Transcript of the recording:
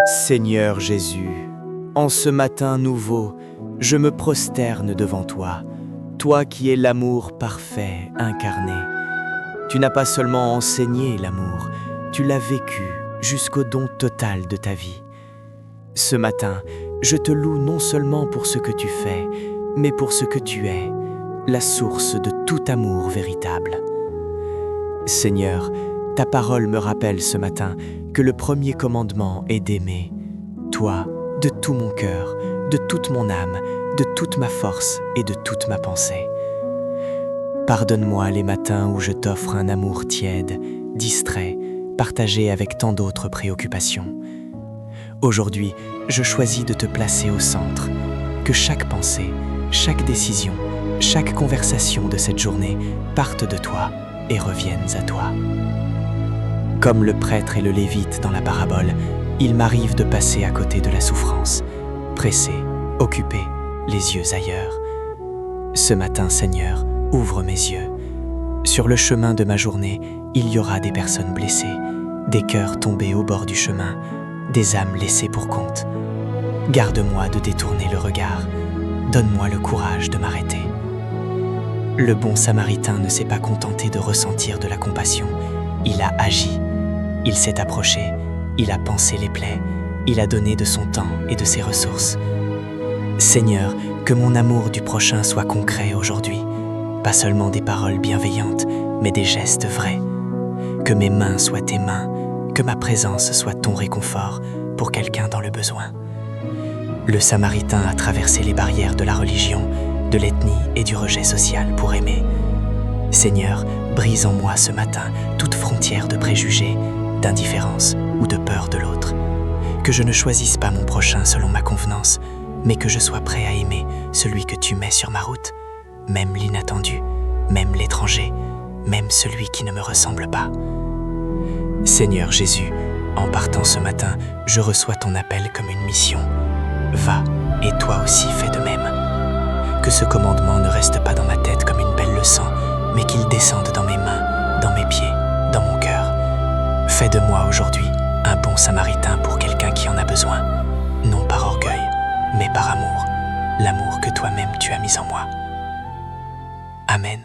Seigneur Jésus, en ce matin nouveau, je me prosterne devant toi, toi qui es l'amour parfait incarné. Tu n'as pas seulement enseigné l'amour, tu l'as vécu jusqu'au don total de ta vie. Ce matin, je te loue non seulement pour ce que tu fais, mais pour ce que tu es, la source de tout amour véritable. Seigneur, ta parole me rappelle ce matin que le premier commandement est d'aimer, toi, de tout mon cœur, de toute mon âme, de toute ma force et de toute ma pensée. Pardonne-moi les matins où je t'offre un amour tiède, distrait, partagé avec tant d'autres préoccupations. Aujourd'hui, je choisis de te placer au centre, que chaque pensée, chaque décision, chaque conversation de cette journée parte de toi et reviennent à toi. Comme le prêtre et le lévite dans la parabole, il m'arrive de passer à côté de la souffrance, pressé, occupé, les yeux ailleurs. Ce matin, Seigneur, ouvre mes yeux. Sur le chemin de ma journée, il y aura des personnes blessées, des cœurs tombés au bord du chemin, des âmes laissées pour compte. Garde-moi de détourner le regard. Donne-moi le courage de m'arrêter. Le bon Samaritain ne s'est pas contenté de ressentir de la compassion. Il a agi. Il s'est approché. Il a pansé les plaies. Il a donné de son temps et de ses ressources. Seigneur, que mon amour du prochain soit concret aujourd'hui. Pas seulement des paroles bienveillantes, mais des gestes vrais. Que mes mains soient tes mains. Que ma présence soit ton réconfort pour quelqu'un dans le besoin. Le Samaritain a traversé les barrières de la religion, de l'ethnie et du rejet social pour aimer. Seigneur, brise en moi ce matin toute frontière de préjugés, d'indifférence ou de peur de l'autre. Que je ne choisisse pas mon prochain selon ma convenance, mais que je sois prêt à aimer celui que tu mets sur ma route, même l'inattendu, même l'étranger, même celui qui ne me ressemble pas. Seigneur Jésus, en partant ce matin, je reçois ton appel comme une mission. Va, et toi aussi fais de même. Que ce commandement ne reste pas dans ma tête comme une belle leçon, mais qu'il descende dans mes mains, dans mes pieds, dans mon cœur. Fais de moi aujourd'hui un bon Samaritain pour quelqu'un qui en a besoin, non par orgueil, mais par amour, l'amour que toi-même tu as mis en moi. Amen.